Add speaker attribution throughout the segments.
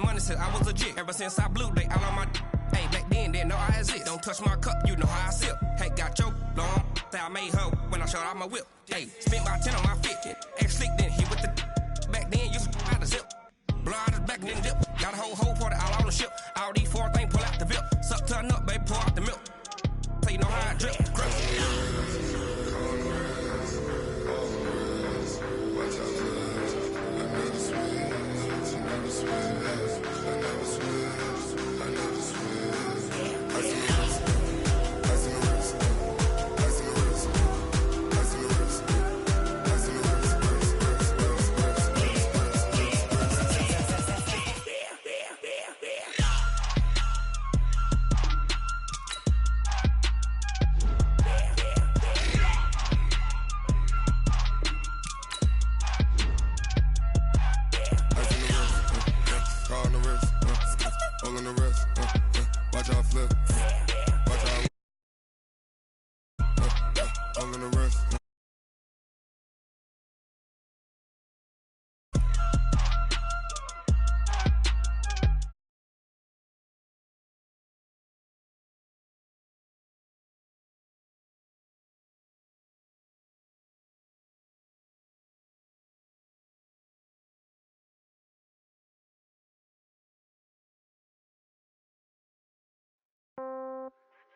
Speaker 1: money since I was legit. Ever since I blew, they all on my hey, back then, didn't know I exist. Don't touch my cup, you know how I sip. Hey, got your long, that I made her when I showed out my whip. Hey, spent about 10 on my fit. Ex-slick, then hit with the back then, used to out the zip. Blow out his back, then dip. Got a whole party all on the ship. All these four things, pull out the VIP. Suck, turn up, baby, pour out the milk. So you know how I drip.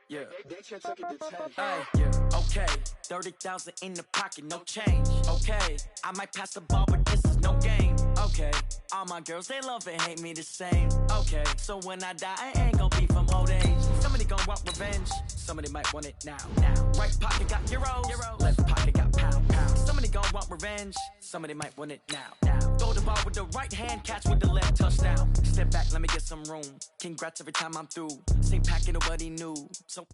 Speaker 2: Yeah, hey, yeah, okay, 30,000 in the pocket, no change, okay, I might pass the ball, but this is no game, okay, all my girls, they love and hate me the same, okay, so when I die, I ain't gon' be from old age, somebody gon' want revenge, somebody might want it now, right pocket got euros, left pocket got pound, somebody gon' want revenge, somebody might want it now, throw the ball with the right hand, catch with the left, touchdown, step back, let me get some room, congrats every time I'm through, same packet, nobody knew, so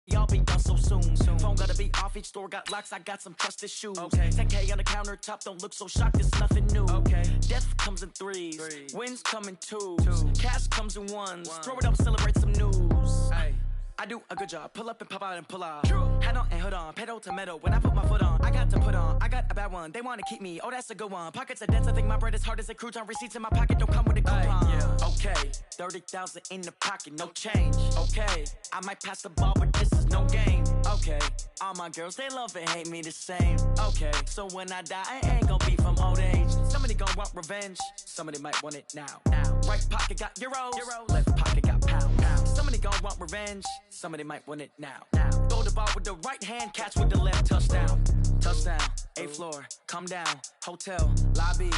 Speaker 2: y'all be done so soon. Phone gotta be off, each store got locks, I got some trusted shoes. Okay. 10K on the countertop, don't look so shocked, it's nothing new. Okay. Death comes in threes, wins come in twos. Cash comes in ones, throw it up, celebrate some news. Ay. I do a good job, pull up and pop out and pull out. True. Head on and hood on, pedal to metal. When I put my foot on, I got to put on. I got a bad one, they wanna keep me. Oh, that's a good one. Pockets are dense, I think my bread is hard as a crouton. Receipts in my pocket don't come with a coupon. Yeah. Okay, 30,000 in the pocket, no change. Okay, I might pass the ball, but this is no game. Okay, all my girls, they love and hate me the same. Okay, so when I die, I ain't gon' be from old age. Somebody gon' want revenge, somebody might want it now. Right pocket got euros, left pocket got pound. Somebody gon' want revenge, somebody might want it now. Throw the ball with the right hand, catch with the left, touchdown. Touchdown, 8th floor, come down, hotel, lobby.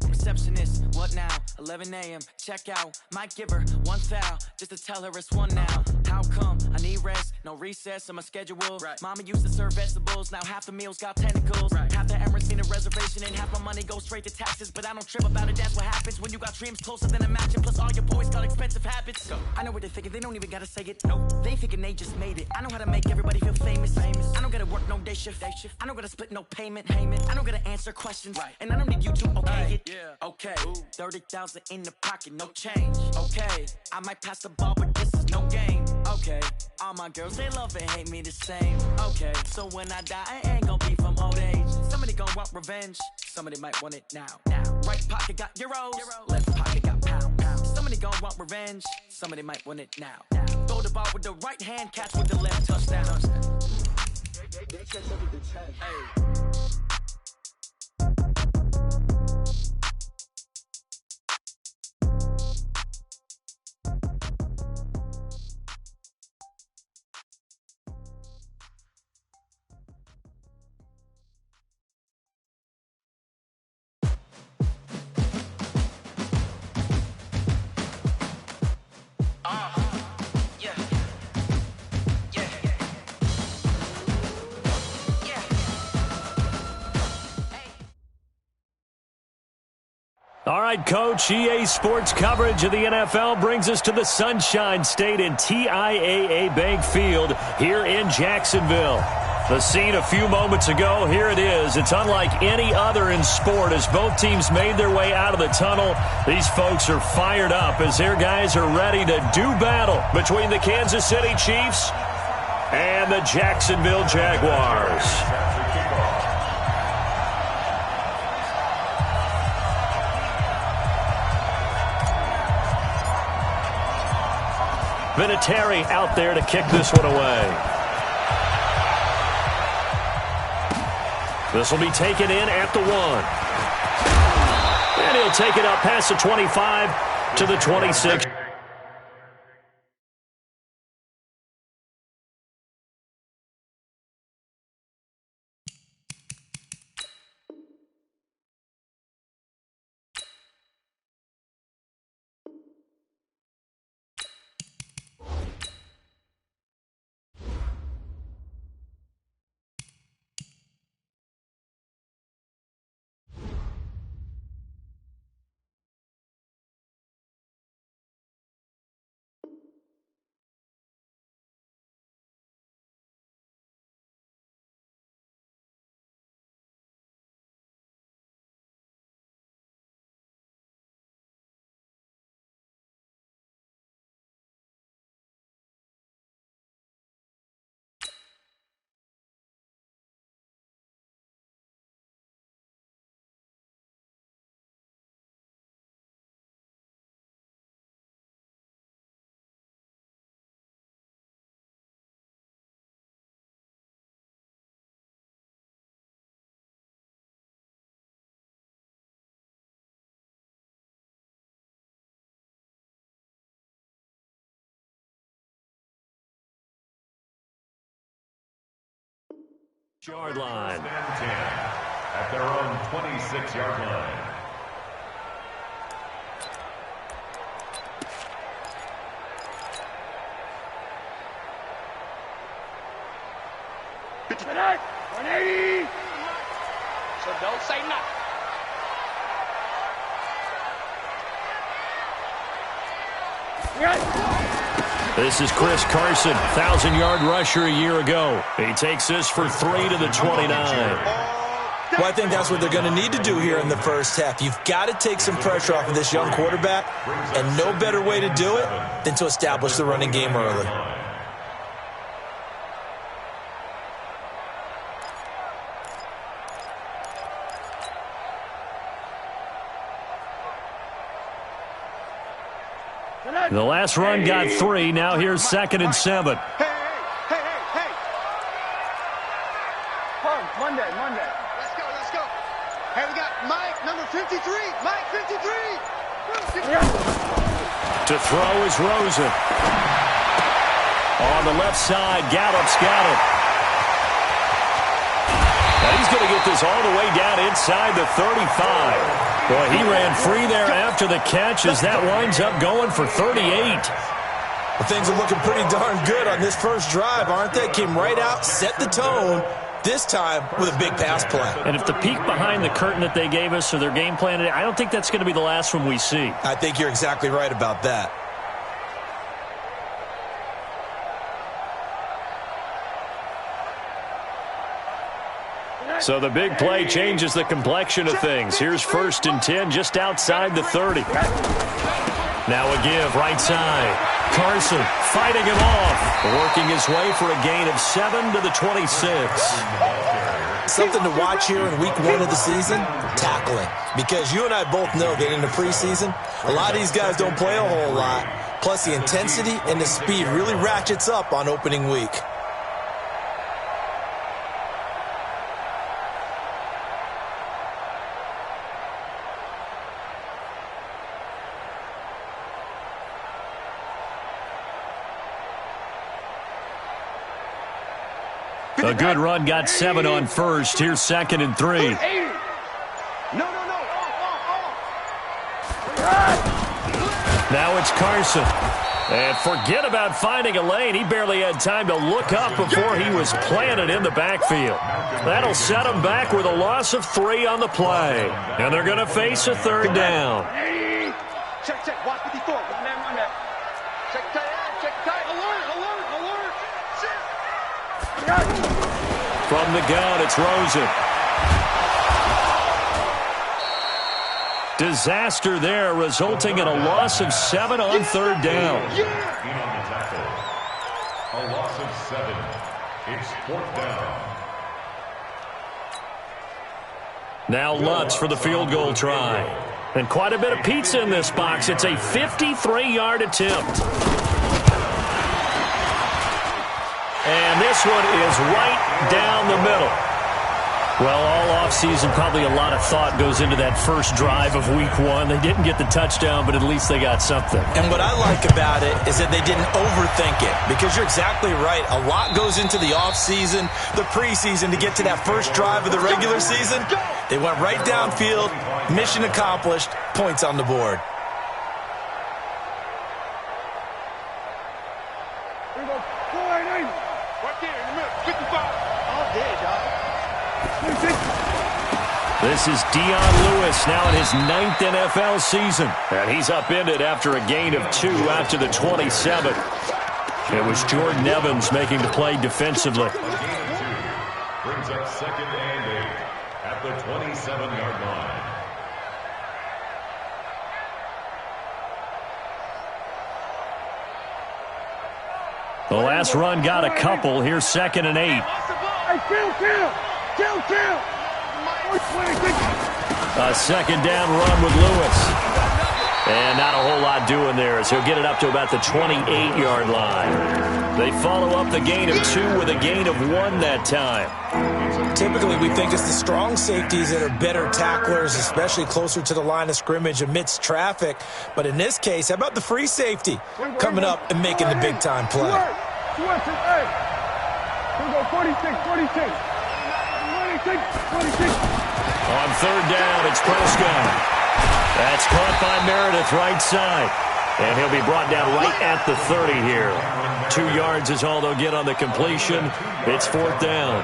Speaker 2: Receptionist, what now? 11 a.m. check out. Might give her one foul just to tell her it's one now. How come? I need rest, no recess in my schedule. Right. Mama used to serve vegetables, now half the meals got tentacles. Right. Half the Emirates need a reservation and half my money goes straight to taxes. But I don't trip about it, that's what happens when you got dreams closer than a match. Plus all your boys got expensive habits. Go. I know what they're thinking, they don't even gotta say it. Nope. They thinking they just made it. I know how to make everybody feel famous. I don't gotta work no day shift. I don't gotta split no payment. I don't gotta answer questions. Right. And I don't need you to okay it. Yeah. Okay, 30,000 in the pocket, no change. Okay, I might pass the ball, but this is no game. Okay, all my girls, they love and hate me the same. Okay, so when I die, I ain't gon' be from old age. Somebody gon' want revenge, somebody might want it now. Right pocket got euros, left pocket got pound. Somebody gon' want revenge, somebody might want it now. Throw the ball with the right hand, catch with the left, touchdown. Hey.
Speaker 3: All right, Coach, EA Sports coverage of the NFL brings us to the Sunshine State in TIAA Bank Field here in Jacksonville. The scene a few moments ago, here it is. It's unlike any other in sport as both teams made their way out of the tunnel. These folks are fired up as their guys are ready to do battle between the Kansas City Chiefs and the Jacksonville Jaguars. Vinatieri out there to kick this one away. This will be taken in at the 1. And he'll take it up past the 25 to the 26. Yard line.
Speaker 4: At their own 26-yard line.
Speaker 5: Minute, 180. So don't say nothing.
Speaker 3: This is Chris Carson, 1,000-yard rusher a year ago. He takes this for 3 to the 29.
Speaker 6: Well, I think that's what they're going to need to do here in the first half. You've got to take some pressure off of this young quarterback, and no better way to do it than to establish the running game early.
Speaker 3: The last run got 3. Now here's 2nd and 7.
Speaker 5: Hey. Monday. Let's go. Hey, we got Mike, number 53. Mike, 53.
Speaker 3: To throw is Rosen. On the left side, Gallup's got it. Now he's going to get this all the way down inside the 35. Boy, he ran free there after the catch as that winds up going for 38.
Speaker 6: Well, things are looking pretty darn good on this first drive, aren't they? Came right out, set the tone, this time with a big pass play.
Speaker 3: And if the peek behind the curtain that they gave us or their game plan, I don't think that's going to be the last one we see.
Speaker 6: I think you're exactly right about that.
Speaker 3: So the big play changes the complexion of things. Here's 1st and 10 just outside the 30. Now a give right side. Carson fighting him off. Working his way for a gain of 7 to the 26.
Speaker 6: Something to watch here in week 1 of the season, tackling. Because you and I both know that in the preseason, a lot of these guys don't play a whole lot. Plus the intensity and the speed really ratchets up on opening week.
Speaker 3: A good run got 7 on first. Here's 2nd and 3.
Speaker 5: No.
Speaker 3: Now it's Carson. And forget about finding a lane. He barely had time to look up before he was planted in the backfield. That'll set him back with a loss of 3 on the play. And they're going to face a 3rd down.
Speaker 5: Check. Watch 54. Run that. Check tight. Alert.
Speaker 3: From the gun, it's Rosen. Disaster there, resulting in a loss of 7 on 3rd down.
Speaker 4: A loss of 7. It's 4th down.
Speaker 3: Now Lutz for the field goal try. And quite a bit of pizza in this box. It's a 53-yard attempt. this one is right down the middle. Well, all offseason, probably a lot of thought goes into that first drive of week one. They didn't get the touchdown, but at least they got something.
Speaker 6: And what I like about it is that they didn't overthink it, because you're exactly right. A lot goes into the offseason, the preseason, to get to that first drive of the regular season. They went right downfield, mission accomplished, points on the board.
Speaker 5: Here we go. 480. Right there in the middle. 55. All day, dog.
Speaker 3: This is Dion Lewis now in his 9th NFL season. And he's upended after a gain of 2 after the 27. It was Jordan Evans making the play defensively.
Speaker 4: Brings up 2nd and 8 at the 27-yard line.
Speaker 3: The last run got a couple. Here's 2nd and 8.
Speaker 5: Hey, kill.
Speaker 3: A 2nd down run with Lewis. And not a whole lot doing there, as he'll get it up to about the 28-yard line. They follow up the gain of 2 with a gain of 1 that time.
Speaker 6: Typically, we think it's the strong safeties that are better tacklers, especially closer to the line of scrimmage amidst traffic. But in this case, how about the free safety coming up and making the big-time play?
Speaker 5: Here we go, 46.
Speaker 3: On 3rd down, it's Prescott. That's caught by Meredith right side. And he'll be brought down right at the 30 here. 2 yards is all they'll get on the completion. It's 4th down.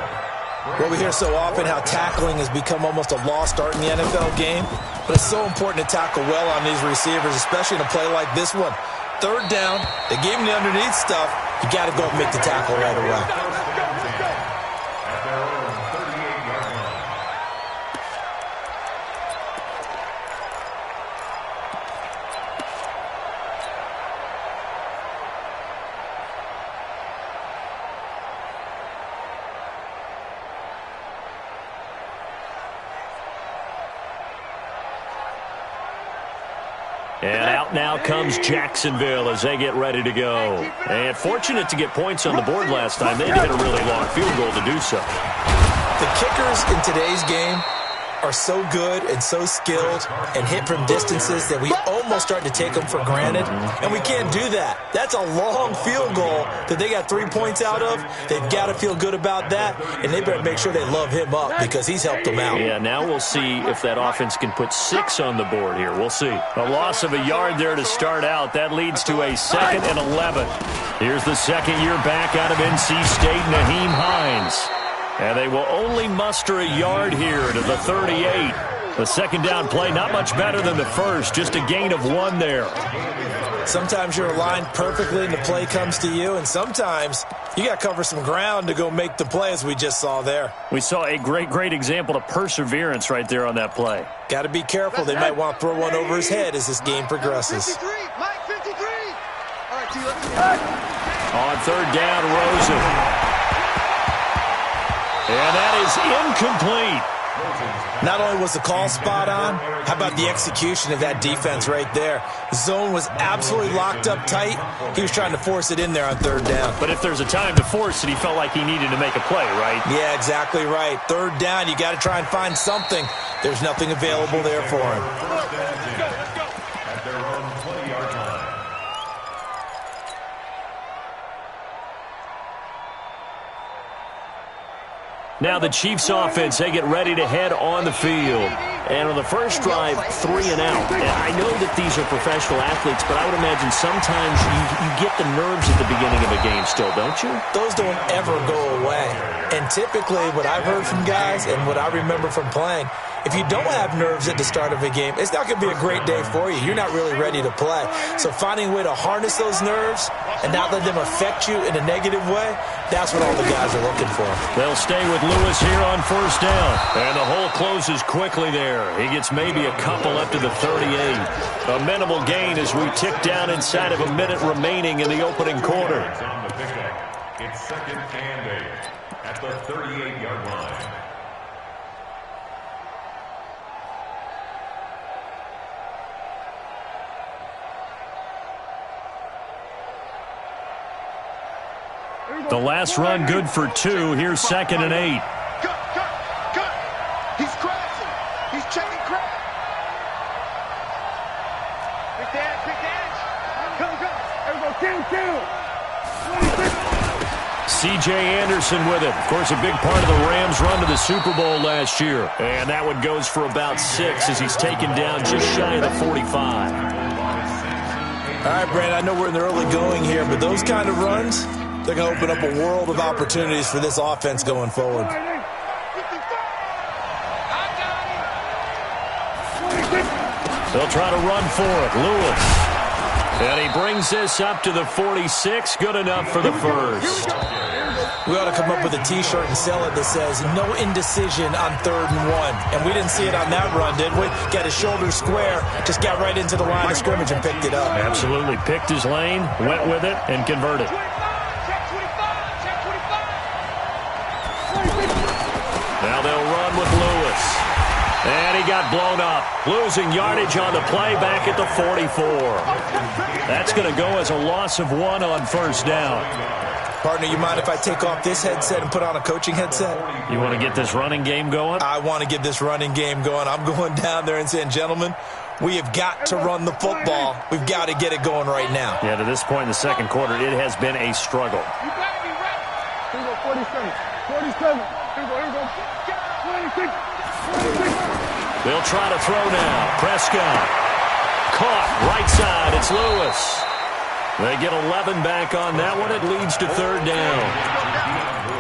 Speaker 6: Well, we hear so often how tackling has become almost a lost art in the NFL game. But it's so important to tackle well on these receivers, especially in a play like this one. 3rd down, they gave him the underneath stuff. You got to go and make the tackle right away.
Speaker 3: And out now comes Jacksonville as they get ready to go. And fortunate to get points on the board last time. They hit a really long field goal to do so.
Speaker 6: The kickers in today's game are so good and so skilled and hit from distances that we almost start to take them for granted. And we can't do that. That's a long field goal that they got 3 points out of. They've got to feel good about that, and they better make sure they love him up because he's helped them out.
Speaker 3: Yeah, now we'll see if that offense can put 6 on the board here. We'll see. A loss of a yard there to start out. That leads to a 2nd and 11. Here's the second-year back out of NC State, Naheem Hines. And they will only muster a yard here to the 38. The 2nd down play, not much better than the first, just a gain of 1 there.
Speaker 6: Sometimes you're aligned perfectly and the play comes to you, and sometimes you got to cover some ground to go make the play, as we just saw there.
Speaker 3: We saw a great example of perseverance right there on that play.
Speaker 6: Got to be careful. They might want to throw one over his head as this game progresses.
Speaker 5: 53, Mike 53. All right, T, let's go.
Speaker 3: On 3rd down, Rosen. And that is incomplete.
Speaker 6: Not only was the call spot on, how about the execution of that defense right there? The zone was absolutely locked up tight. He was trying to force it in there on 3rd down.
Speaker 3: But if there's a time to force it, he felt like he needed to make a play, right?
Speaker 6: Yeah, exactly right. 3rd down, you got to try and find something. There's nothing available there for him.
Speaker 4: At their own 20-yard line.
Speaker 3: Now the Chiefs offense, they get ready to head on the field. And on the first drive, 3 and out. And I know that these are professional athletes, but I would imagine sometimes you get the nerves at the beginning of a game still, don't you?
Speaker 6: Those don't ever go away. And typically what I've heard from guys and what I remember from playing, if you don't have nerves at the start of a game, it's not going to be a great day for you. You're not really ready to play. So finding a way to harness those nerves and not let them affect you in a negative way, that's what all the guys are looking for.
Speaker 3: They'll stay with Lewis here on 1st down. And the hole closes quickly there. He gets maybe a couple up to the 38. A minimal gain as we tick down inside of a minute remaining in the opening quarter.
Speaker 4: It's 2nd and 8 at the 38-yard line.
Speaker 5: Here we
Speaker 3: The last run good for 2. Here's 2nd and 8.
Speaker 5: Cut. He's crashing. He's checking crash. Big dash. Come. Everybody kill.
Speaker 3: C.J. Anderson with it. Of course, a big part of the Rams' run to the Super Bowl last year. And that one goes for about 6 as he's taken down just shy of the 45.
Speaker 6: All right, Brandon, I know we're in the early going here, but those kind of runs, they're going to open up a world of opportunities for this offense going forward.
Speaker 3: They'll try to run for it. Lewis. And he brings this up to the 46. Good enough for the first.
Speaker 6: We ought to come up with a T-shirt and sell it that says, no indecision on 3rd and 1. And we didn't see it on that run, did we? Got his shoulders square, just got right into the line of scrimmage and picked it up.
Speaker 3: Absolutely. Picked his lane, went with it, and converted. Now they'll run with Lewis. And he got blown up. Losing yardage on the play back at the 44. That's going to go as a loss of 1 on 1st down.
Speaker 6: Partner, you mind if I take off this headset and put on a coaching headset?
Speaker 3: You want to get this running game going?
Speaker 6: I want to get this running game going. I'm going down there and saying, gentlemen, we have got to run the football. We've got to get it going right now.
Speaker 3: Yeah, to this point in the second quarter, it has been a struggle.
Speaker 5: You got to be ready. Here we go, 47. Here we go. 26.
Speaker 3: They'll try to throw now. Prescott. Caught. Right side. It's Lewis. They get 11 back on that one. It leads to 3rd down.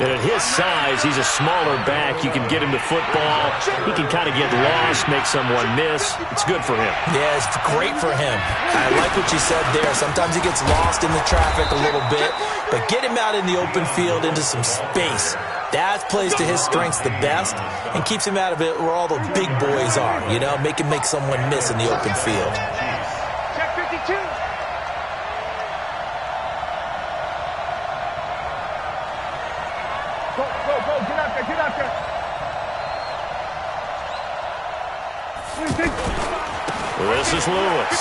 Speaker 3: And at his size, he's a smaller back. You can get him to football. He can kind of get lost, make someone miss. It's good for him.
Speaker 6: Yeah, it's great for him. I like what you said there. Sometimes he gets lost in the traffic a little bit. But get him out in the open field into some space. That plays to his strengths the best and keeps him out of it where all the big boys are, you know, make him make someone miss in the open field.
Speaker 5: Check 52. Go. Get out there.
Speaker 3: This is Lewis.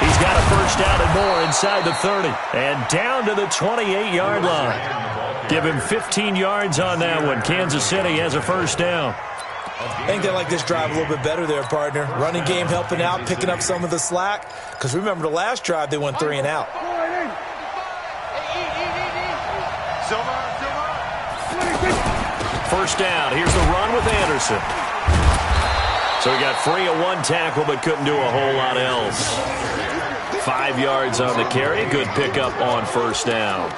Speaker 3: He's got a 1st down and more inside the 30. And down to the 28-yard line. Give him 15 yards on that one. Kansas City has a 1st down.
Speaker 6: I think they like this drive a little bit better there, partner. Running game helping out, picking up some of the slack. Because remember, the last drive, they went 3 and out.
Speaker 3: 1st down. Here's the run with Anderson. So he got free of 1 tackle, but couldn't do a whole lot else. 5 yards on the carry. Good pickup on 1st down.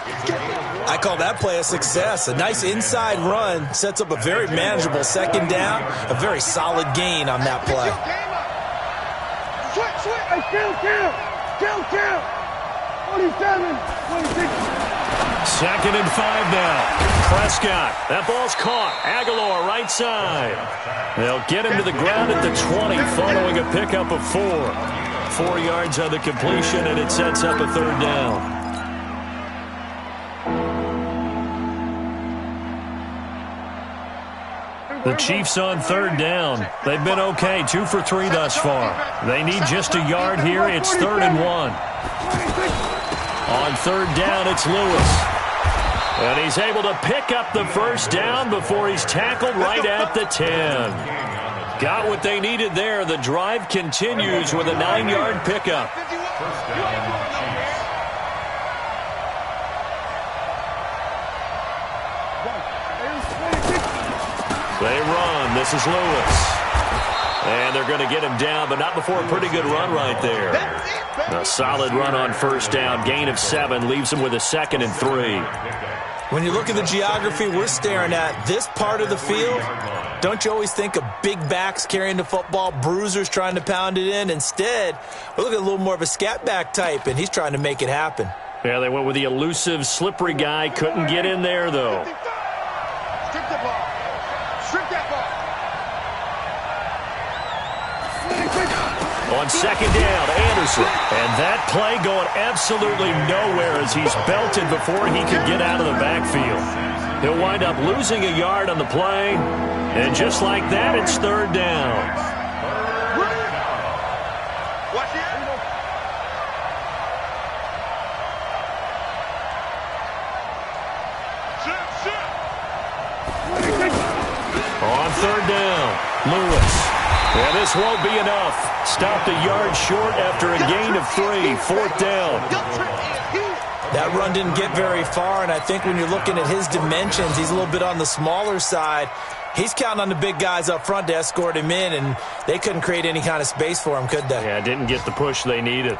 Speaker 6: I call that play a success. A nice inside run sets up a very manageable 2nd down. A very solid gain on that play.
Speaker 5: Switch. Kill. 47, 26.
Speaker 3: 2nd and 5 now. Prescott. That ball's caught. Aguilar right side. They'll get him to the ground at the 20 following a pickup of 4. 4 yards on the completion, and it sets up a 3rd down. The Chiefs on 3rd down. They've been okay, 2 for 3 thus far. They need just a yard here. It's 3rd and 1. On 3rd down, it's Lewis. And he's able to pick up the 1st down before he's tackled right at the 10. Got what they needed there. The drive continues with a 9-yard pickup. They run. This is Lewis. And they're going to get him down, but not before a pretty good run right there. A solid run on 1st down. Gain of 7 leaves him with a 2nd and 3.
Speaker 6: When you look at the geography we're staring at, this part of the field, don't you always think of big backs carrying the football, bruisers trying to pound it in? Instead, we're looking at a little more of a scat back type, and he's trying to make it happen.
Speaker 3: Yeah, they went with the elusive, slippery guy. Couldn't get in there, though.
Speaker 5: Strip the ball. Strip that ball.
Speaker 3: On 2nd down, Anderson. And that play going absolutely nowhere as he's belted before he could get out of the backfield. He'll wind up losing a yard on the play. And just like that, it's 3rd down.
Speaker 5: Watch it.
Speaker 3: On third down, Lewis. And this won't be enough. Stopped a yard short after a gain of 3. Fourth down.
Speaker 6: That run didn't get very far, and I think when you're looking at his dimensions, he's a little bit on the smaller side. He's counting on the big guys up front to escort him in, and they couldn't create any kind of space for him, could they?
Speaker 3: Yeah, didn't get the push they needed.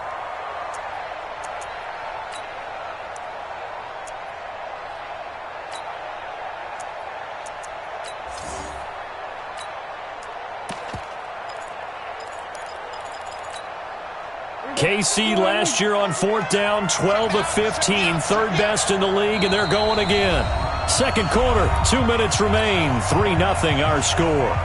Speaker 3: KC last year on fourth down, 12 of 15, third best in the league, and they're going again. Second quarter, 2 minutes remain, 3-0 our score.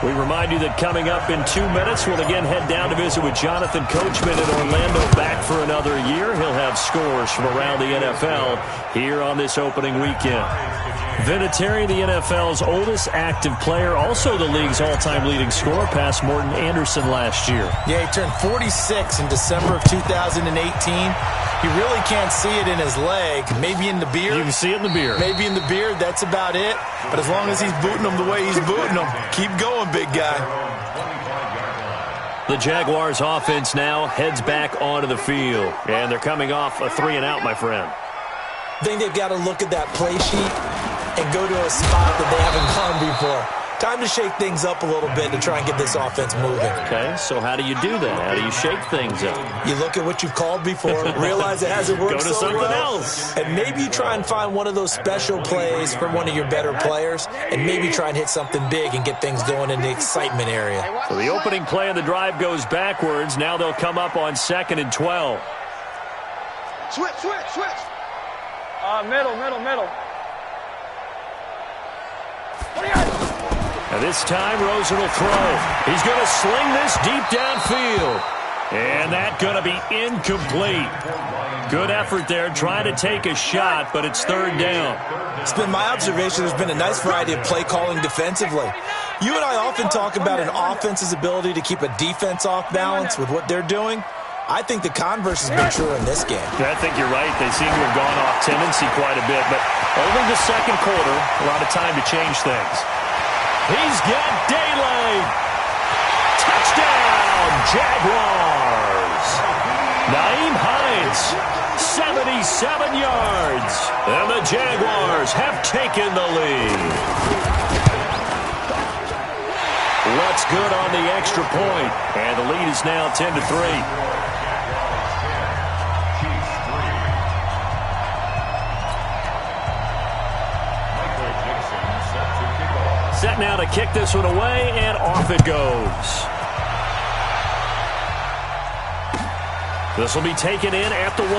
Speaker 3: We remind you that coming up in 2 minutes, we'll again head down to visit with Jonathan Coachman in Orlando, back for another year. He'll have scores from around the NFL here on this opening weekend. Vinatieri, the NFL's oldest active player, also the league's all-time leading scorer, past Morton Anderson last year.
Speaker 6: Yeah, he turned 46 in December of 2018. You really can't see it in his leg. Maybe in the beard.
Speaker 3: You can see it in the beard.
Speaker 6: Maybe in the beard. That's about it. But as long as he's booting them the way he's booting them, keep going, big guy.
Speaker 3: The Jaguars offense now heads back onto the field. And they're coming off a 3-and-out, my friend.
Speaker 6: I think they've got to look at that play sheet and go to a spot that they haven't gone before. Time to shake things up a little bit to try and get this offense moving.
Speaker 3: Okay, so how do you do that? How do you shake things up?
Speaker 6: You look at what you've called before, realize it hasn't worked
Speaker 3: go to
Speaker 6: so
Speaker 3: something
Speaker 6: well,
Speaker 3: else.
Speaker 6: and maybe you try and find one of those special plays from one of your better players, and maybe try and hit something big and get things going in the excitement area.
Speaker 3: So the opening play of the drive goes backwards. Now they'll come up on 2nd and 12.
Speaker 5: Switch.
Speaker 7: Middle.
Speaker 3: And this time, Rosen will throw. He's going to sling this deep downfield. And that's going to be incomplete. Good effort there, trying to take a shot, but it's third down.
Speaker 6: It's been my observation there's been a nice variety of play calling defensively. You and I often talk about an offense's ability to keep a defense off balance with what they're doing. I think the converse has been true in this game.
Speaker 3: I think you're right. They seem to have gone off tendency quite a bit, but over the second quarter, a lot of time to change things. He's got daylight. Touchdown, Jaguars. Nyheim Hines, 77 yards. And the Jaguars have taken the lead. What's good on the extra point, and the lead is now 10-3. Set now to kick this one away, and off it goes. This will be taken in at the 1.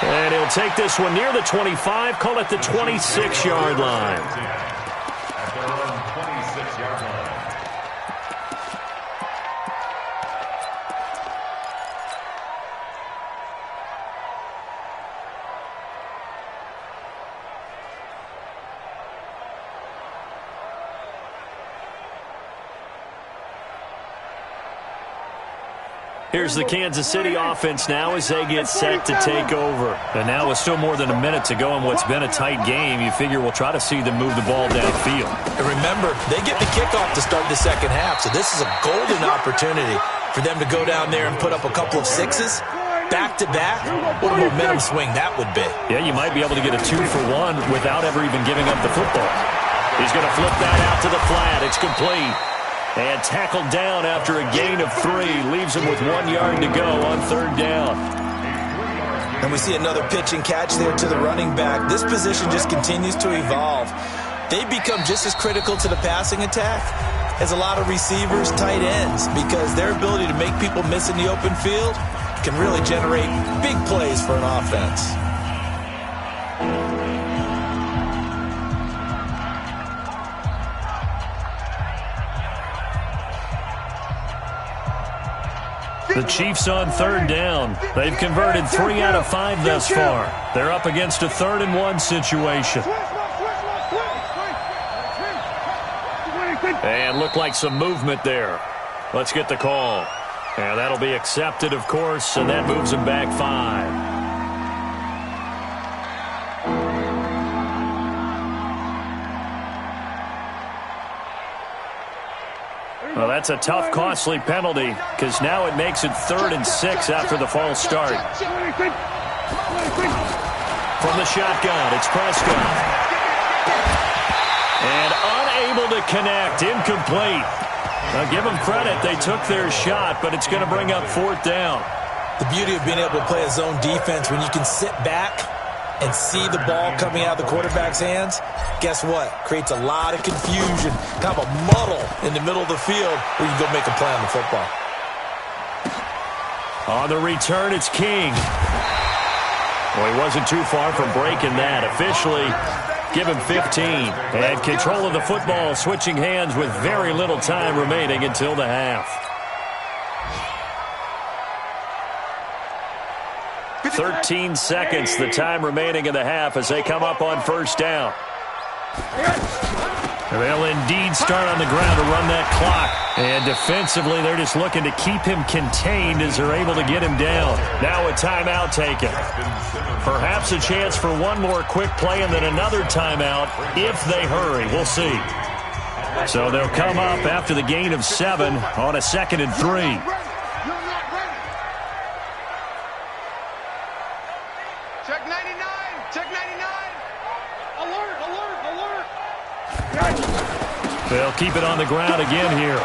Speaker 3: And he'll take this one near the 25, call it the 26-yard line.
Speaker 4: At their own 26-yard line.
Speaker 3: Here's the Kansas City offense now as they get set to take over. And now with still more than a minute to go in what's been a tight game, you figure we'll try to see them move the ball downfield.
Speaker 6: And remember, they get the kickoff to start the second half, so this is a golden opportunity for them to go down there and put up a couple of sixes. Back-to-back, what a momentum swing that would be.
Speaker 3: Yeah, you might be able to get a 2-for-1 without ever even giving up the football. He's going to flip that out to the flat. It's complete. And tackled down after a gain of 3. Leaves him with 1 yard to go on third down.
Speaker 6: And we see another pitch and catch there to the running back. This position just continues to evolve. They become just as critical to the passing attack as a lot of receivers, tight ends, because their ability to make people miss in the open field can really generate big plays for an offense.
Speaker 3: The Chiefs on third down. They've converted 3 out of 5 thus far. They're up against a 3rd-and-1 situation. And looked like some movement there. Let's get the call. And that'll be accepted, of course, and that moves him back 5. Well, that's a tough, costly penalty because now it makes it 3rd and 6 after the false start. From the shotgun, it's Prescott. And unable to connect, incomplete. Now, give them credit. They took their shot, but it's going to bring up 4th down.
Speaker 6: The beauty of being able to play a zone defense when you can sit back and see the ball coming out of the quarterback's hands, guess what? Creates a lot of confusion, kind of a muddle in the middle of the field where you can go make a play on the football.
Speaker 3: On the return, it's King. Well, he wasn't too far from breaking that. Officially, give him 15. And control of the football, switching hands with very little time remaining until the half. 13 seconds, the time remaining in the half as they come up on 1st down. They'll indeed start on the ground to run that clock. And defensively, they're just looking to keep him contained as they're able to get him down. Now a timeout taken. Perhaps a chance for one more quick play and then another timeout if they hurry. We'll see. So they'll come up after the gain of 7 on a 2nd and 3.
Speaker 5: Check 99! Check 99! Alert! Alert! Alert!
Speaker 3: They'll keep it on the ground again here.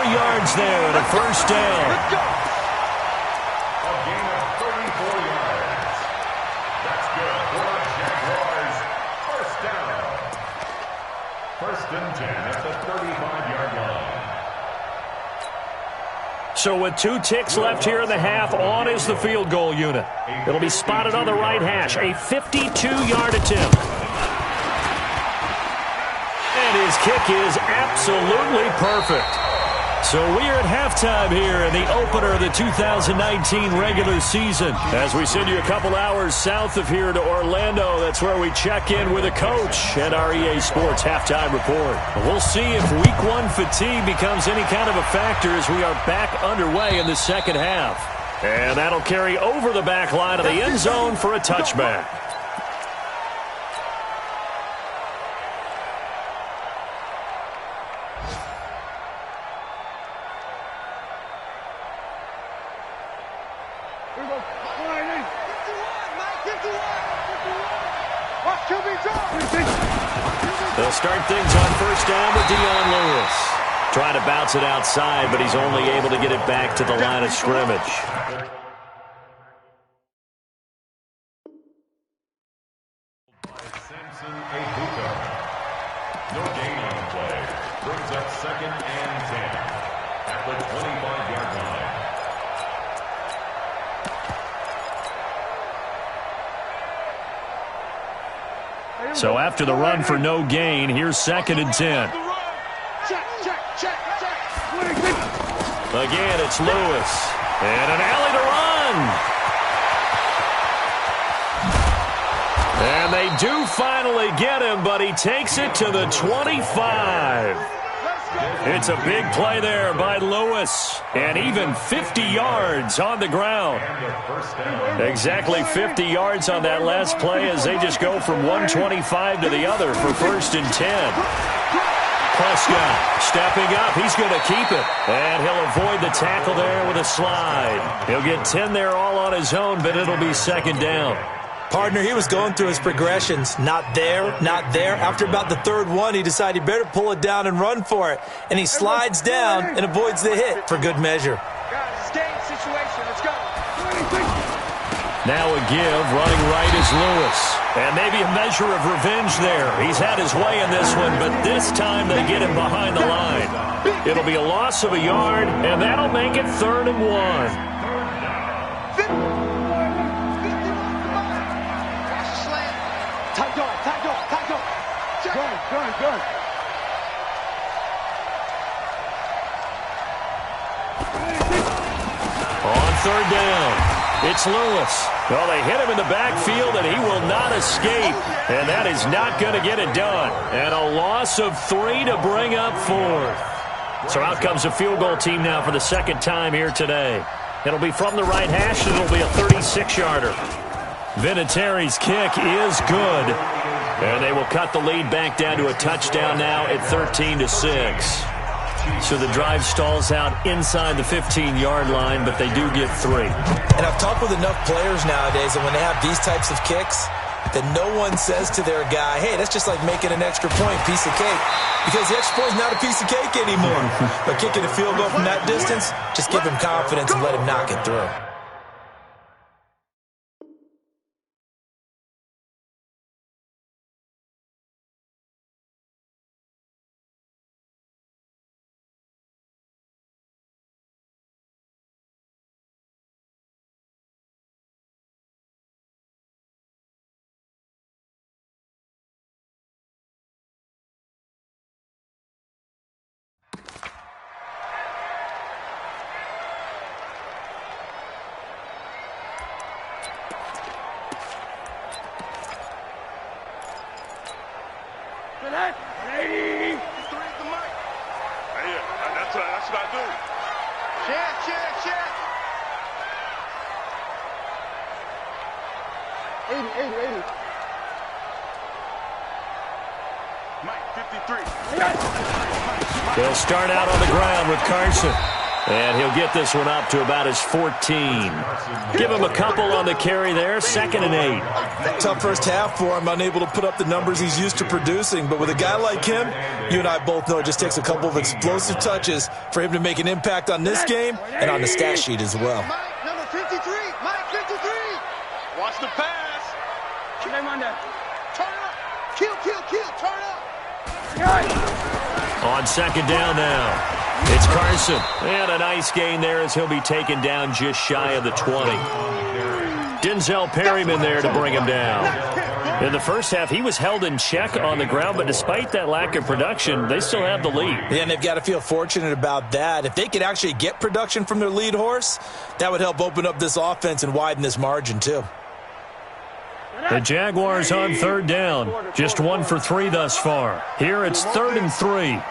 Speaker 3: Yards there and a 1st down.
Speaker 4: A gain of 34 yards. That's good for the Jaguars. 1st down. 1st and 10 at the 35-yard line.
Speaker 3: So with 2 ticks left here in the half, on is the field goal unit. It'll be spotted on the right hash, a 52-yard attempt. And his kick is absolutely perfect. So we are at halftime here in the opener of the 2019 regular season. As we send you a couple hours south of here to Orlando, that's where we check in with a coach at our EA Sports halftime report. We'll see if week 1 fatigue becomes any kind of a factor as we are back underway in the 2nd half. And that'll carry over the back line of the end zone for a touchback. They'll start things on 1st down with Dion Lewis. Trying to bounce it outside, but he's only able to get it back to the line of scrimmage.
Speaker 4: No gain on the play. Brings up 2nd and 10 at the 25-yard line.
Speaker 3: So after the run for no gain, here's 2nd and 10. Again, it's Lewis. And an alley to run. And they do finally get him, but he takes it to the 25. It's a big play there by Lewis. And even 50 yards on the ground. Exactly 50 yards on that last play as they just go from 125 to the other for 1st and 10. Prescott stepping up. He's going to keep it. And he'll avoid the tackle there with a slide. He'll get 10 there all on his own, but it'll be 2nd down.
Speaker 6: Partner, he was going through his progressions. Not there, not there. After about the 3rd one, he decided he better pull it down and run for it. And he slides down and avoids the hit for good measure.
Speaker 5: Guys, game situation. Let's go.
Speaker 3: Now a give. Running right is Lewis. And maybe a measure of revenge there. He's had his way in this one, but this time they get him behind the line. It'll be a loss of a yard, and that'll make it 3rd and 1.
Speaker 5: Good.
Speaker 3: On 3rd down, it's Lewis. Well, they hit him in the backfield, and he will not escape. And that is not going to get it done. And a loss of 3 to bring up 4th. So out comes a field goal team now for the second time here today. It'll be from the right hash, and it'll be a 36-yarder. Vinatieri's kick is good. And they will cut the lead back down to a touchdown now at 13-6. So the drive stalls out inside the 15-yard line, but they do get 3.
Speaker 6: And I've talked with enough players nowadays, and when they have these types of kicks, that no one says to their guy, hey, that's just like making an extra point, piece of cake. Because the extra point is not a piece of cake anymore. But kicking a field goal from that distance, just give him confidence and let him knock it through.
Speaker 5: That's what I do. Check. 80. Mike, 53.
Speaker 3: They'll start out on the ground with Carson. And he'll get this one up to about his 14. Give him a couple on the carry there, 2nd and 8.
Speaker 6: Tough first half for him, unable to put up the numbers he's used to producing. But with a guy like him, you and I both know it just takes a couple of explosive touches for him to make an impact on this game and on the stat sheet as well.
Speaker 5: Mike, number 53. Mike, 53. Watch the pass. Turn up. Kill. Turn up.
Speaker 3: On 2nd down now. It's Carson. And a nice gain there as he'll be taken down just shy of the 20. Denzel Perryman there to bring him down. In the first half, he was held in check on the ground, but despite that lack of production, they still have the lead.
Speaker 6: Yeah, and they've got to feel fortunate about that. If they could actually get production from their lead horse, that would help open up this offense and widen this margin too.
Speaker 3: The Jaguars on 3rd down. Just 1 for 3 thus far. Here it's 3rd and 3.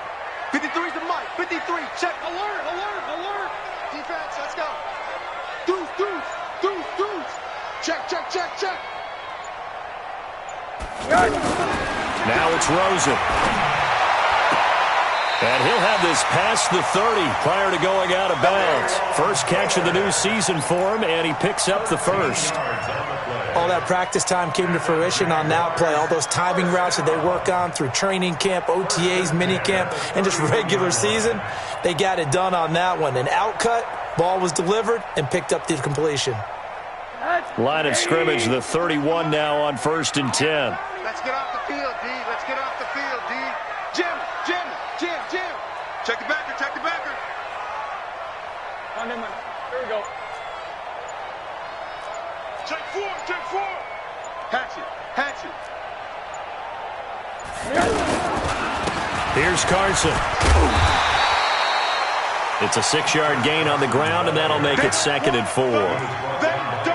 Speaker 5: 53's the Mike. 53. Check. Alert. Defense, let's go. Deuce. Check.
Speaker 3: Now it's Rosen. And he'll have this past the 30 prior to going out of bounds. First catch of the new season for him, and he picks up the first.
Speaker 6: All that practice time came to fruition on that play. All those timing routes that they work on through training camp, OTAs, minicamp, and just regular season, they got it done on that one. An outcut, ball was delivered, and picked up the completion.
Speaker 3: Line of scrimmage, the 31 now on 1st and 10.
Speaker 5: Let's get off the field, D. Jim. Check the backer. On him. There we go. Check 4. Hatch it.
Speaker 3: Here's Carson. It's a 6-yard gain on the ground, and that'll make it 2nd and 4.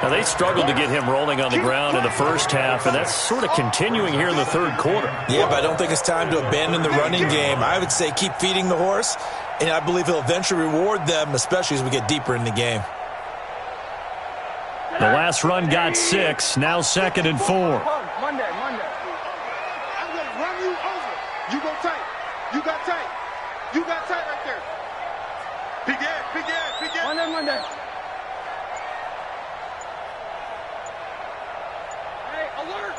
Speaker 3: Now, they struggled to get him rolling on the ground in the first half, and that's sort of continuing here in the 3rd quarter.
Speaker 6: Yeah, but I don't think it's time to abandon the running game. I would say keep feeding the horse, and I believe he'll eventually reward them, especially as we get deeper in the game.
Speaker 3: The last run got 6, now 2nd and 4.
Speaker 5: Monday. I'm going to run you over. You go tight. You got tight right there. Big ass. Monday. Hey, alert.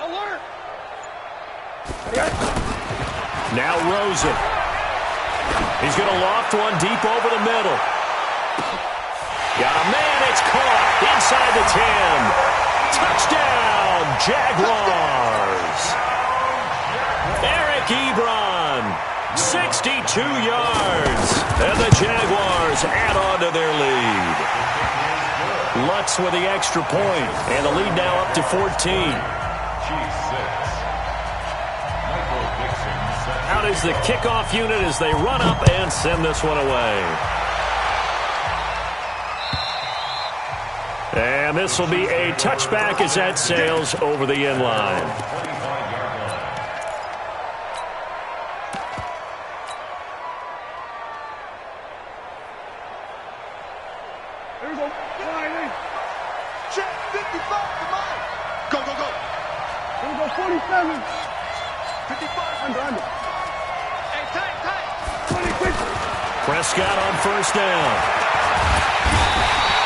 Speaker 3: Now Rosen. He's going to loft one deep over the middle. Got a man, it's caught inside the 10. Touchdown, Jaguars. Eric Ebron, 62 yards. And the Jaguars add on to their lead. Lutz with the extra point, and the lead now up to 14. Out is the kickoff unit as they run up and send this one away. And this will be a touchback as that sails over the end line.
Speaker 5: There we go. Check 55, come on. Go, go, go. Here we go, 47. 55. Under. Hey, tight. 26.
Speaker 3: Prescott on first down.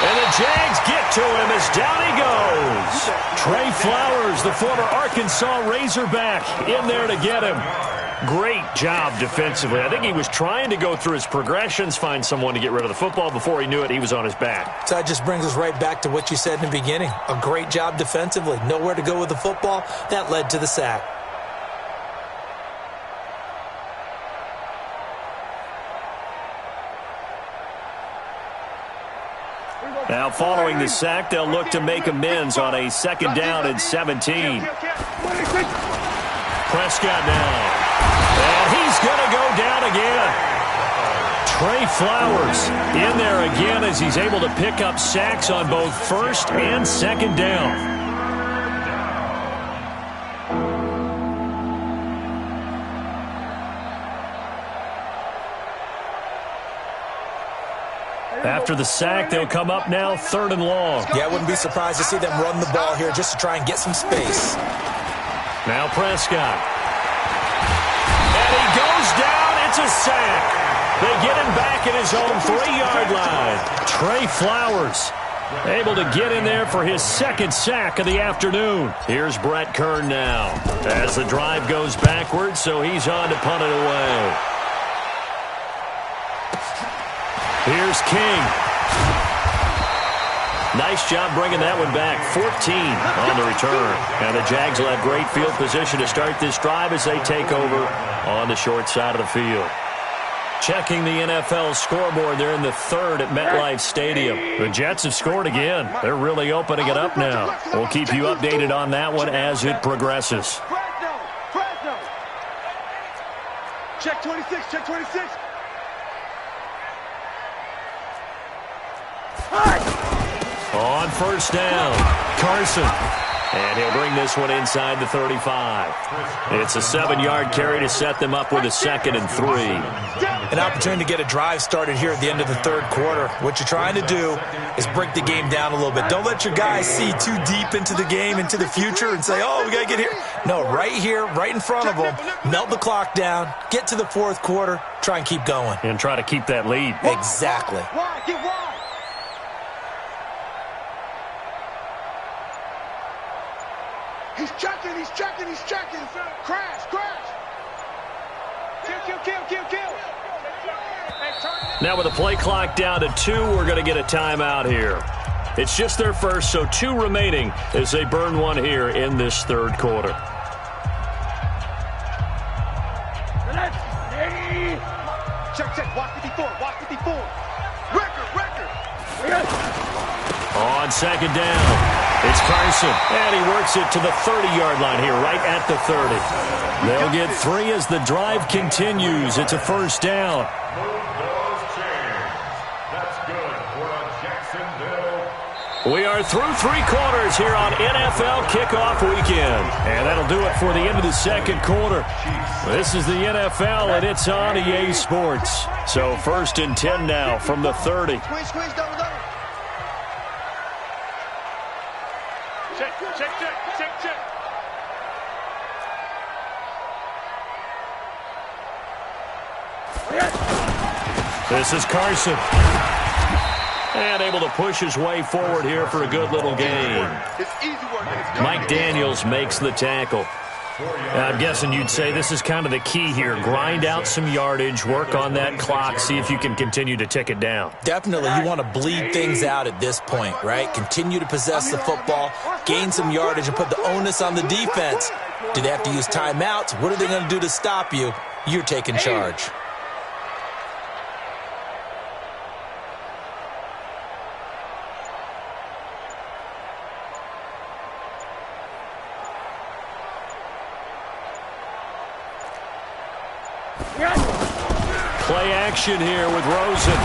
Speaker 3: And the Jags get to him as down he goes. Trey Flowers, the former Arkansas Razorback, in there to get him. Great job defensively. I think he was trying to go through his progressions, find someone to get rid of the football. Before he knew it, he was on his back.
Speaker 6: So that just brings us right back to what you said in the beginning. A great job defensively. Nowhere to go with the football. That led to the sack.
Speaker 3: Now, following the sack, they'll look to make amends on a second down and 17. Prescott now. And he's going to go down again. Trey Flowers in there again as he's able to pick up sacks on both first and second down. After the sack, they'll come up now 3rd and long.
Speaker 6: Yeah, I wouldn't be surprised to see them run the ball here just to try and get some space.
Speaker 3: Now Prescott. And he goes down. It's a sack. They get him back at his own 3-yard line. Trey Flowers able to get in there for his second sack of the afternoon. Here's Brett Kern now as the drive goes backwards, so he's on to punt it away. Here's King. Nice job bringing that one back. 14 on the return. And the Jags will have great field position to start this drive as they take over on the short side of the field. Checking the NFL scoreboard, they're in the 3rd at MetLife Stadium. The Jets have scored again. They're really opening it up now. We'll keep you updated on that one as it progresses.
Speaker 5: Check 26, check 26.
Speaker 3: On first down, Carson. And he'll bring this one inside the 35. It's a 7-yard carry to set them up with a 2nd and 3.
Speaker 6: An opportunity to get a drive started here at the end of the 3rd quarter. What you're trying to do is break the game down a little bit. Don't let your guys see too deep into the game, into the future, and say, oh, we got to get here. No, right here, right in front of them, melt the clock down, get to the 4th quarter, try and keep going.
Speaker 3: And try to keep that lead.
Speaker 6: Exactly.
Speaker 5: Wide, get wide. He's checking. Crash. Kill.
Speaker 3: Now with the play clock down to 2, we're going to get a timeout here. It's just their first, so 2 remaining as they burn one here in this 3rd quarter.
Speaker 5: Check. Watch 54. Record.
Speaker 3: On second down, it's Carson, and he works it to the 30-yard line here, right at the 30. They'll get 3 as the drive continues. It's a first down.
Speaker 4: That's good for a Jacksonville.
Speaker 3: We are through 3 quarters here on NFL Kickoff Weekend. And that'll do it for the end of the 2nd quarter. This is the NFL, and it's on EA Sports. So 1st and 10 now from the 30.
Speaker 5: Squeeze, double. Check.
Speaker 3: This is Carson. And able to push his way forward here for a good little gain. Mike Daniels makes the tackle. I'm guessing you'd say this is kind of the key here. Grind out some yardage, work on that clock, see if you can continue to tick it down.
Speaker 6: Definitely, you want to bleed things out at this point, right? Continue to possess the football, gain some yardage, and put the onus on the defense. Do they have to use timeouts? What are they going to do to stop you? You're taking charge.
Speaker 3: Play action here with Rosen.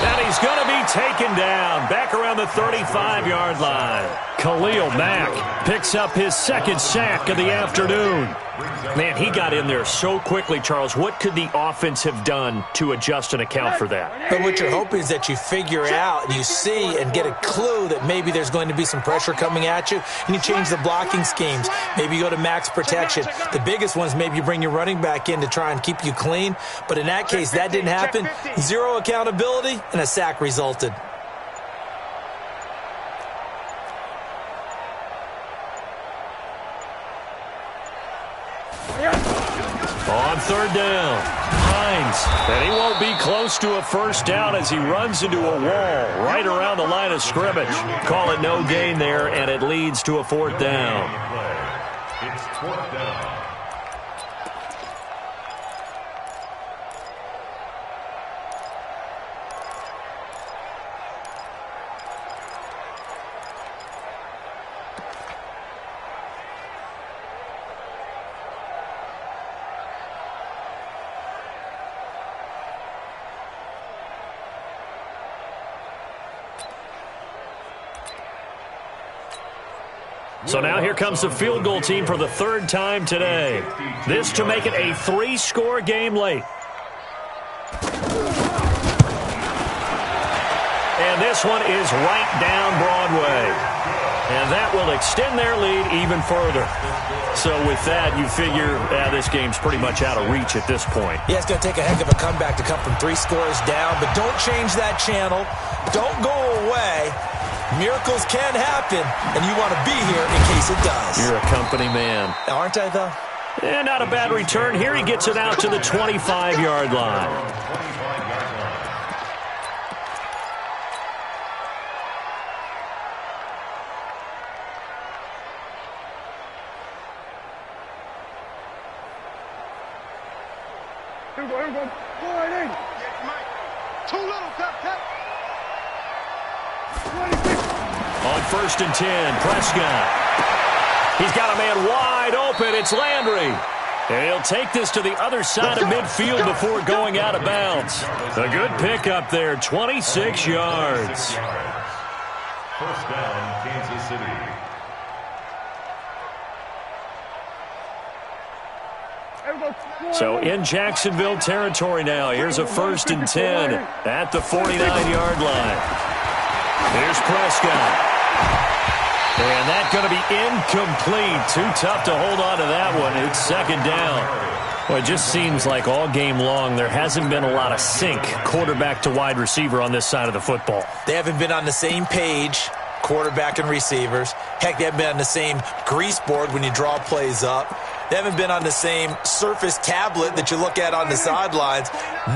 Speaker 3: And he's going to be taken him down, back around the 35-yard line. Khalil Mack picks up his second sack of the afternoon. Man, he got in there so quickly, Charles. What could the offense have done to adjust and account for that?
Speaker 6: But what you're hoping is that you figure out and you see and get a clue that maybe there's going to be some pressure coming at you, and you change the blocking schemes. Maybe you go to max protection. The biggest one is maybe you bring your running back in to try and keep you clean. But in that case, that didn't happen. Zero accountability, and a sack resulted.
Speaker 3: On third down, Hines, and he won't be close to a first down as he runs into a wall right around the line of scrimmage. Call it no gain there, and it leads to a fourth down.
Speaker 4: It's fourth down.
Speaker 3: So now here comes the field goal team for the third time today. This to make it a 3-score game late. And this one is right down Broadway. And that will extend their lead even further. So with that, you figure this game's pretty much out of reach at this point.
Speaker 6: Yeah, it's going to take a heck of a comeback to come from 3 scores down. But don't change that channel. Don't go away. Miracles can happen, and you want to be here in case it does.
Speaker 3: You're a company man.
Speaker 6: Aren't I, though?
Speaker 3: And not a bad return. Here he gets it out to the 25-yard line.
Speaker 5: Here we go. Go right in. Too little, tap.
Speaker 3: On first and 10, Prescott. He's got a man wide open. It's Landry. And he'll take this to the other side of midfield before going out of bounds. A good pickup there, 26 yards.
Speaker 4: First down, Kansas City.
Speaker 3: So in Jacksonville territory now. Here's a first and 10 at the 49-yard line. Here's Prescott. And that's going to be incomplete. Too tough to hold on to that one. It's second down. Well, it just seems like all game long there hasn't been a lot of sync quarterback to wide receiver on this side of the football.
Speaker 6: They haven't been on the same page, quarterback and receivers. Heck, they haven't been on the same grease board when you draw plays up. They haven't been on the same Surface tablet that you look at on the sidelines.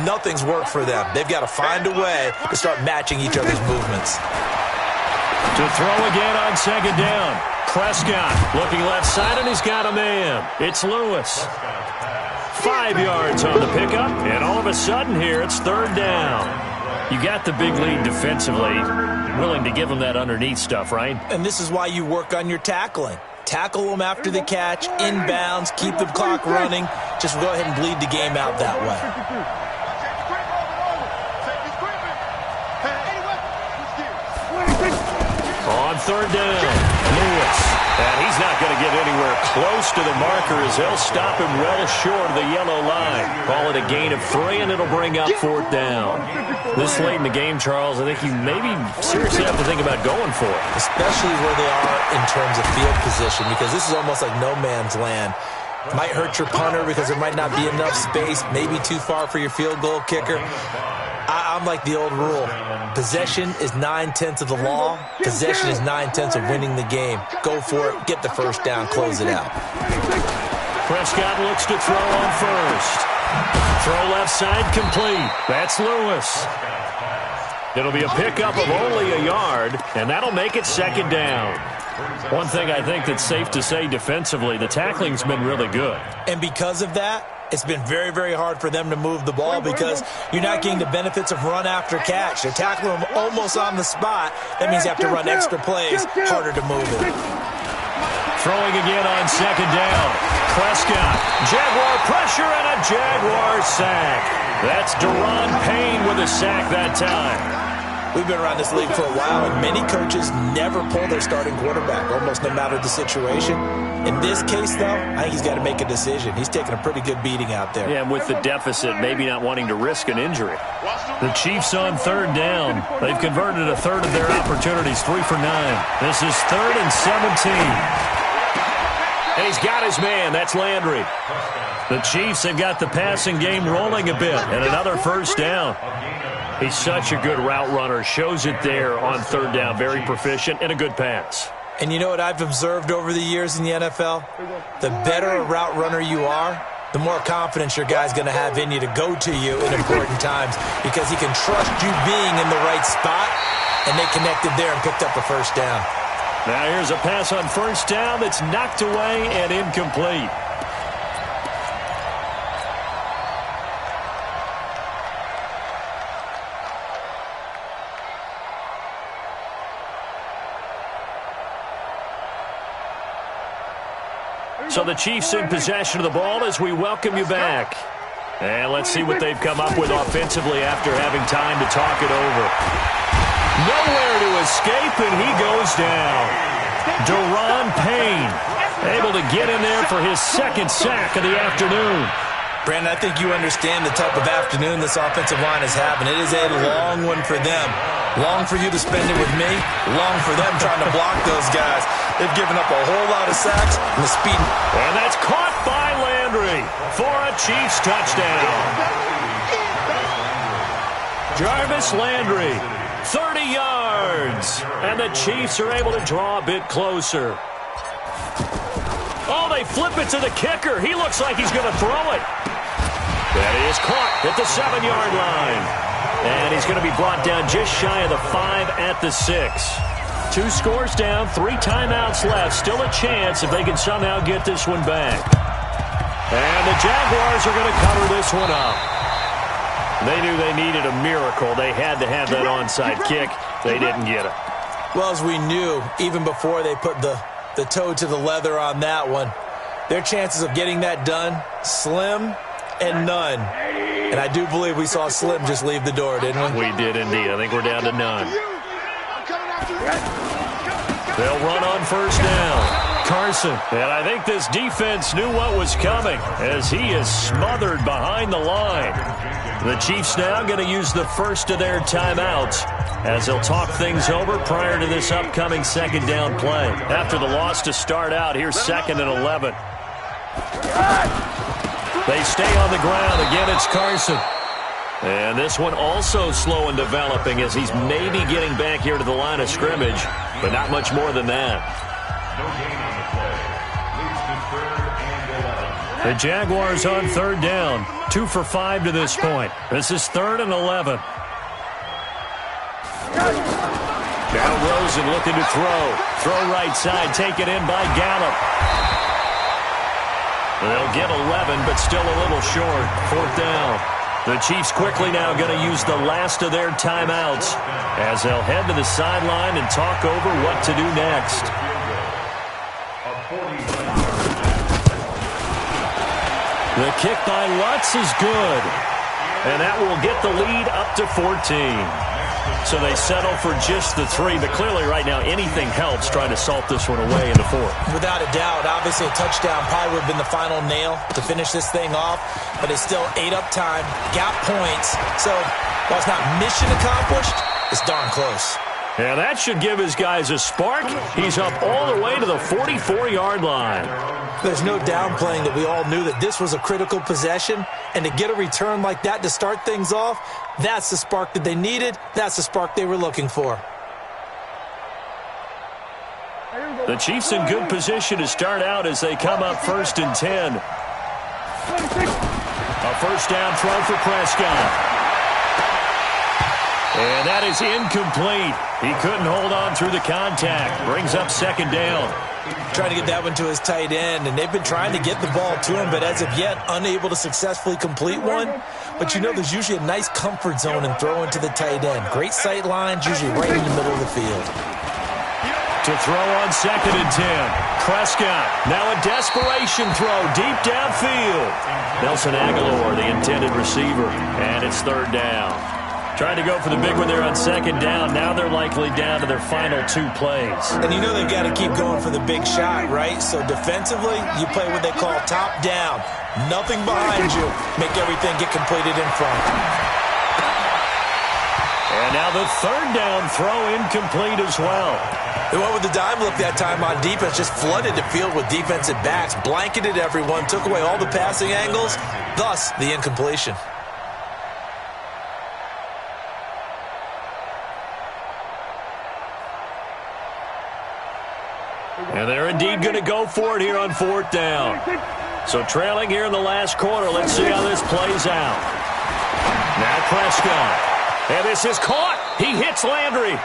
Speaker 6: Nothing's worked for them. They've got to find a way to start matching each other's movements.
Speaker 3: To throw again on second down. Prescott looking left side, and he's got a man. It's Lewis. 5 yards on the pickup, and all of a sudden here it's third down. You got the big lead defensively. Willing to give them that underneath stuff, right?
Speaker 6: And this is why you work on your tackling. Tackle them after the catch, inbounds, keep the clock running. Just go ahead and bleed the game out that way.
Speaker 3: On third down, Lewis. And he's not going to get anywhere close to the marker as they'll stop him well short of the yellow line. Call it a gain of 3, and it'll bring up fourth down. This late in the game, Charles, I think you maybe seriously have to think about going for it.
Speaker 6: Especially where they are in terms of field position, because this is almost like no man's land. Might hurt your punter because there might not be enough space, maybe too far for your field goal kicker. I'm like the old rule. Possession is 9/10 of the law. Possession is 9/10 of winning the game. Go for it. Get the first down. Close it out.
Speaker 3: Prescott looks to throw on first. Throw left side complete. That's Lewis. It'll be a pickup of only a yard, and that'll make it second down. One thing I think that's safe to say defensively, the tackling's been really good.
Speaker 6: And because of that, it's been very, very hard for them to move the ball because you're not getting the benefits of run after catch. They're tackling them almost on the spot. That means you have to run extra plays, harder to move it.
Speaker 3: Throwing again on second down. Prescott, Jaguar pressure and a Jaguar sack. That's Deron Payne with a sack that time.
Speaker 6: We've been around this league for a while, and many coaches never pull their starting quarterback, almost no matter the situation. In this case, though, I think he's got to make a decision. He's taking a pretty good beating out there.
Speaker 3: Yeah, and with the deficit, maybe not wanting to risk an injury. The Chiefs on third down. They've converted a third of their opportunities, 3 for 9. This is 3rd and 17. And he's got his man. That's Landry. The Chiefs have got the passing game rolling a bit, and another first down. He's such a good route runner. Shows it there on third down. Very proficient and a good pass.
Speaker 6: And you know what I've observed over the years in the NFL? The better a route runner you are, the more confidence your guy's going to have in you to go to you in important times, because he can trust you being in the right spot, and they connected there and picked up a first down.
Speaker 3: Now here's a pass on first down that's knocked away and incomplete. So the Chiefs in possession of the ball as we welcome you back. And let's see what they've come up with offensively after having time to talk it over. Nowhere to escape, and he goes down. Deron Payne able to get in there for his second sack of the afternoon.
Speaker 6: Brandon, I think you understand the type of afternoon this offensive line is having. It is a long one for them. Long for you to spend it with me. Long for them trying to block those guys. They've given up a whole lot of sacks and the speed.
Speaker 3: And that's caught by Landry for a Chiefs touchdown. Jarvis Landry, 30 yards. And the Chiefs are able to draw a bit closer. Oh, they flip it to the kicker. He looks like he's going to throw it. That is caught at the 7-yard line. And he's going to be brought down just shy of the 5 at the 6. 2 scores down, 3 timeouts left. Still a chance if they can somehow get this one back. And the Jaguars are going to cover this one up. They knew they needed a miracle. They had to have that onside kick. They didn't get it.
Speaker 6: Well, as we knew, even before they put the toe to the leather on that one, their chances of getting that done, slim and none. And I do believe we saw Slim just leave the door, didn't we?
Speaker 3: We did indeed. I think we're down to none. They'll run on first down. Carson. And I think this defense knew what was coming as he is smothered behind the line. The Chiefs now going to use the first of their timeouts as they'll talk things over prior to this upcoming second down play. After the loss to start out, here's 2nd and 11. They stay on the ground. Again, it's Carson. And this one also slow in developing as he's maybe getting back here to the line of scrimmage, but not much more than that. The Jaguars on third down. 2 for 5 to this point. This is 3rd and 11. Now Rosen looking to throw. Throw right side, taken in by Gallup. They'll get 11, but still a little short. 4th down. The Chiefs quickly now going to use the last of their timeouts as they'll head to the sideline and talk over what to do next. The kick by Lutz is good, and that will get the lead up to 14. So they settle for just the 3, but clearly right now anything helps trying to salt this one away in the 4th.
Speaker 6: Without a doubt, obviously a touchdown probably would have been the final nail to finish this thing off, but it's still ate up time, got points, so while it's not mission accomplished, it's darn close.
Speaker 3: Yeah, that should give his guys a spark. He's up all the way to the 44-yard line.
Speaker 6: There's no downplaying that we all knew that this was a critical possession, and to get a return like that to start things off, that's the spark that they needed. That's the spark they were looking for.
Speaker 3: The Chiefs in good position to start out as they come up 1st and 10. A first down throw for Prescott. And that is incomplete. He couldn't hold on through the contact. Brings up 2nd down.
Speaker 6: Trying to get that one to his tight end, and they've been trying to get the ball to him, but as of yet, unable to successfully complete one. But you know there's usually a nice comfort zone in throwing to the tight end. Great sight lines, usually right in the middle of the field.
Speaker 3: To throw on 2nd and 10. Prescott, now a desperation throw deep downfield. Nelson Aguilar, the intended receiver, and it's 3rd down. Tried to go for the big one there on second down. Now they're likely down to their final 2 plays.
Speaker 6: And you know they've got to keep going for the big shot, right? So defensively, you play what they call top down. Nothing behind you. Make everything get completed in front.
Speaker 3: And now the third down throw incomplete as well.
Speaker 6: They went with the dime look that time on defense, just flooded the field with defensive backs, blanketed everyone, took away all the passing angles, thus the incompletion.
Speaker 3: And they're indeed going to go for it here on 4th down. So trailing here in the last quarter. Let's see how this plays out. Now Prescott. And this is caught. He hits Landry.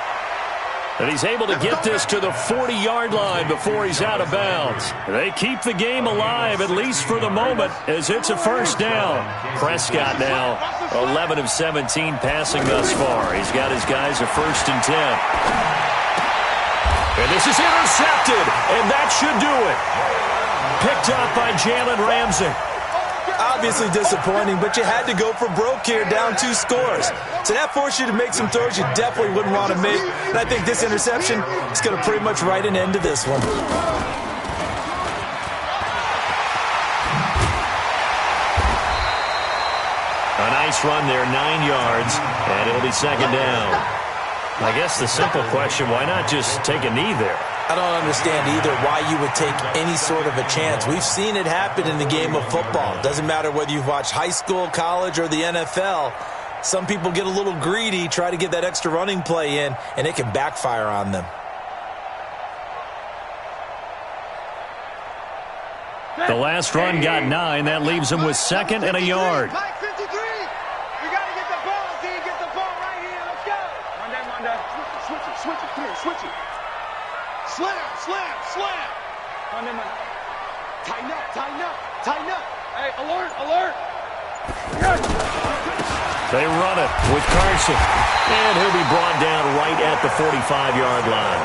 Speaker 3: And he's able to get this to the 40-yard line before he's out of bounds. They keep the game alive, at least for the moment, as it's a first down. Prescott now 11 of 17 passing thus far. He's got his guys a 1st and 10. And this is intercepted, and that should do it. Picked up by Jalen Ramsey.
Speaker 6: Obviously disappointing, but you had to go for broke here, down 2 scores. So that forced you to make some throws you definitely wouldn't want to make. And I think this interception is going to pretty much write an end to this one.
Speaker 3: A nice run there, 9 yards, and it'll be second down. I guess the simple question, why not just take a knee there?
Speaker 6: I don't understand either why you would take any sort of a chance. We've seen it happen in the game of football. It doesn't matter whether you've watched high school, college, or the NFL. Some people get a little greedy, try to get that extra running play in, and it can backfire on them.
Speaker 3: The last run got 9. That leaves him with 2nd and a yard.
Speaker 5: Mike 53. We got to get the ball, D. Get the ball right here. Let's go. Monday. Switch it. Come here. Switch it. Slam. Monday. Tighten up. Hey, alert.
Speaker 3: They run it with Carson. And he'll be brought down right at the 45-yard line.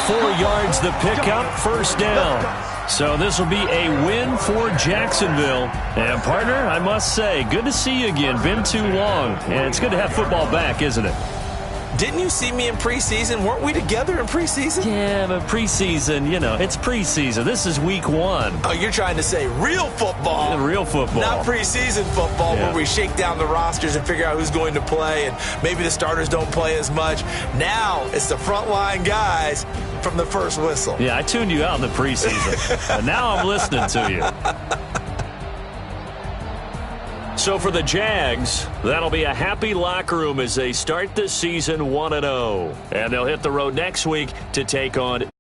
Speaker 3: 4 yards the pickup, first down. So this will be a win for Jacksonville. And, partner, I must say, good to see you again. Been too long. And it's good to have football back, isn't it?
Speaker 6: Didn't you see me in preseason? Weren't we together in preseason?
Speaker 3: Yeah, but preseason, it's preseason. This is week 1.
Speaker 6: Oh, you're trying to say real football.
Speaker 3: Real football.
Speaker 6: Not preseason football where we shake down the rosters and figure out who's going to play, and maybe the starters don't play as much. Now it's the frontline guys from the first whistle.
Speaker 3: Yeah, I tuned you out in the preseason. And now I'm listening to you. So for the Jags, that'll be a happy locker room as they start the season 1-0. And they'll hit the road next week to take on